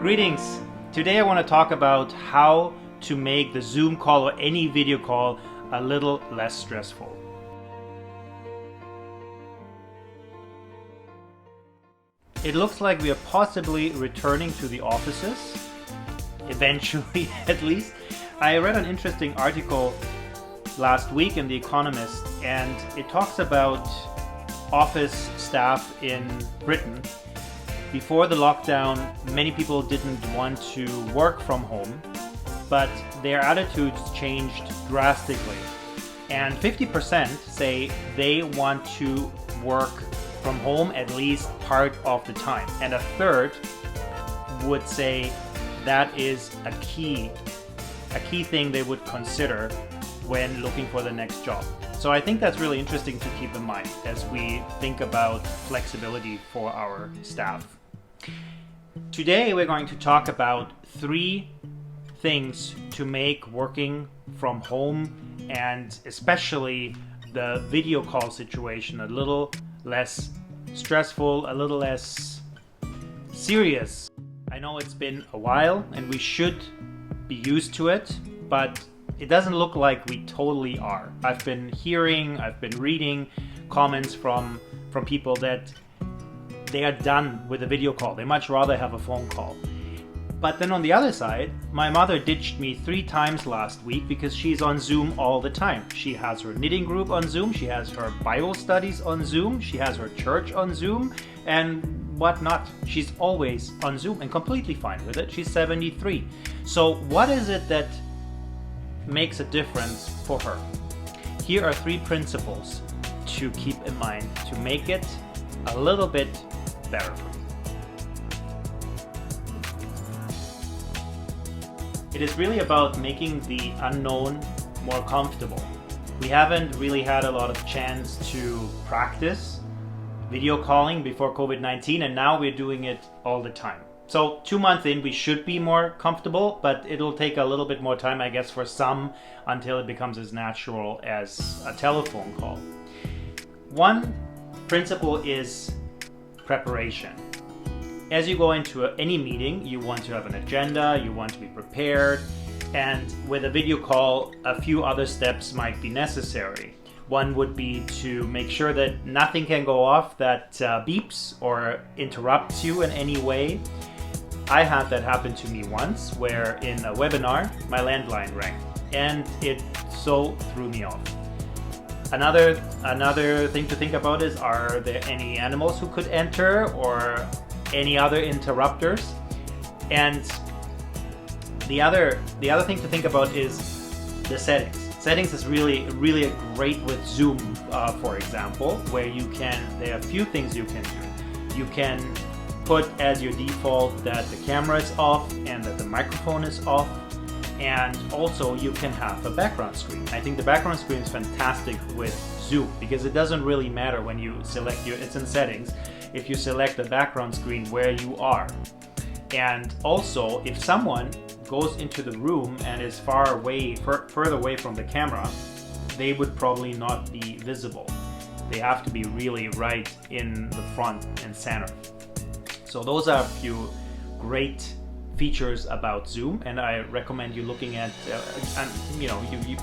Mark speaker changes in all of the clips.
Speaker 1: Greetings! Today I want to talk about how to make the Zoom call or any video call a little less stressful. It looks like we are possibly returning to the offices, eventually at least. I read an interesting article last week in The Economist, and it talks about office staff in Britain. Before the lockdown, many people didn't want to work from home, but their attitudes changed drastically. And 50% say they want to work from home at least part of the time. And a third would say that is a key thing they would consider when looking for the next job. So I think that's really interesting to keep in mind as we think about flexibility for our staff. Today we're going to talk about 3 things to make working from home and especially the video call situation a little less stressful, a little less serious. I know it's been a while and we should be used to it, but it doesn't look like we totally are. I've been reading comments from people that they are done with a video call. They much rather have a phone call. But then on the other side, my mother ditched me 3 times last week because she's on Zoom all the time. She has her knitting group on Zoom, she has her Bible studies on Zoom, she has her church on Zoom, and whatnot. She's always on Zoom and completely fine with it. She's 73. So what is it that makes a difference for her? Here are 3 principles to keep in mind to make it a little bit better for you. It is really about making the unknown more comfortable. We haven't really had a lot of chance to practice video calling before COVID-19, and now we're doing it all the time. So 2 months in, we should be more comfortable, but it'll take a little bit more time, I guess, for some until it becomes as natural as a telephone call. One principle is preparation. As you go into any meeting, you want to have an agenda, you want to be prepared, and with a video call, a few other steps might be necessary. One would be to make sure that nothing can go off that beeps or interrupts you in any way. I had that happen to me once, where in a webinar, my landline rang, and it so threw me off. Another thing to think about is, are there any animals who could enter or any other interrupters? And the other thing to think about is the settings. Settings is really great with Zoom, for example, where there are a few things you can do. You can put as your default that the camera is off and that the microphone is off. And also you can have a background screen. I think the background screen is fantastic with Zoom because it doesn't really matter when you select it's in settings, if you select the background screen where you are. And also if someone goes into the room and is further away from the camera, they would probably not be visible. They have to be really right in the front and center. So those are a few great features about Zoom, and I recommend you looking at, and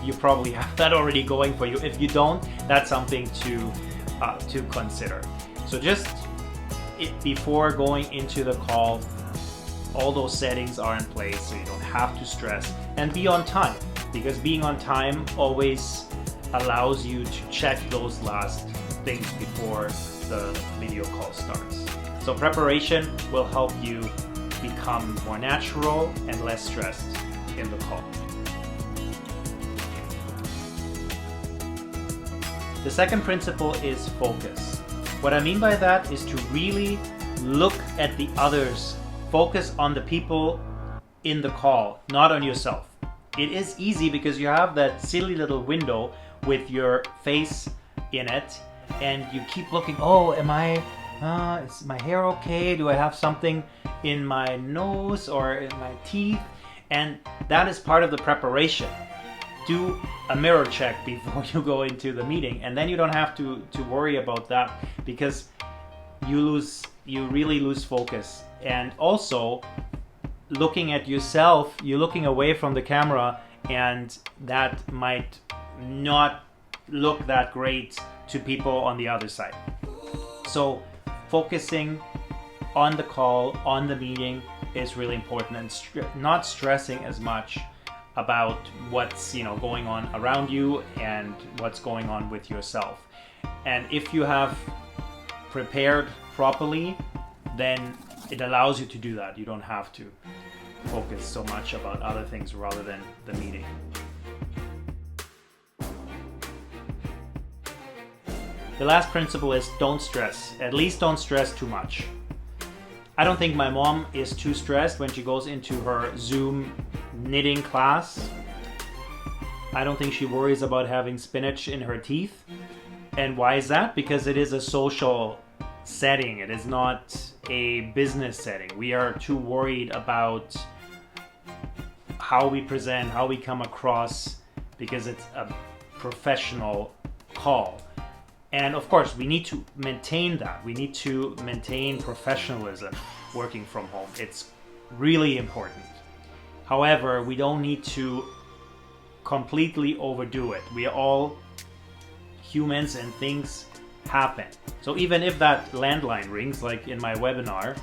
Speaker 1: you probably have that already going for you. If you don't, that's something to consider. So just before going into the call, all those settings are in place so you don't have to stress, and be on time, because being on time always allows you to check those last things before the video call starts. So preparation will help you become more natural and less stressed in the call. The second principle is focus. What I mean by that is to really look at the others. Focus on the people in the call, not on yourself. It is easy because you have that silly little window with your face in it, and you keep looking, is my hair okay? Do I have something in my nose or in my teeth? And that is part of the preparation. Do a mirror check before you go into the meeting, and then you don't have to worry about that, because you really lose focus. And also, looking at yourself, you're looking away from the camera, and that might not look that great to people on the other side. So focusing on the call, on the meeting is really important, and not stressing as much about what's going on around you and what's going on with yourself. And if you have prepared properly, then it allows you to do that. You don't have to focus so much about other things rather than the meeting. The last principle is don't stress. At least don't stress too much. I don't think my mom is too stressed when she goes into her Zoom knitting class. I don't think she worries about having spinach in her teeth. And why is that? Because it is a social setting. It is not a business setting. We are too worried about how we present, how we come across, because it's a professional call. And of course, we need to maintain that. We need to maintain professionalism working from home. It's really important. However, we don't need to completely overdo it. We are all humans and things happen. So even if that landline rings, like in my webinar,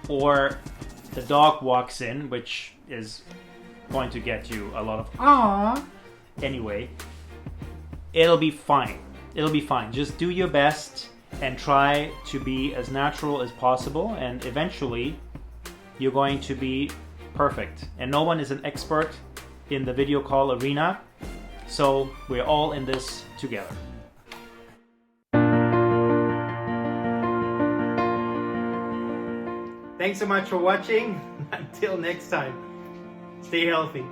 Speaker 1: or the dog walks in, which is going to get you a lot of "ah," anyway, it'll be fine. It'll be fine. Just do your best and try to be as natural as possible, and eventually you're going to be perfect. And no one is an expert in the video call arena, so we're all in this together. Thanks so much for watching. Until next time, stay healthy.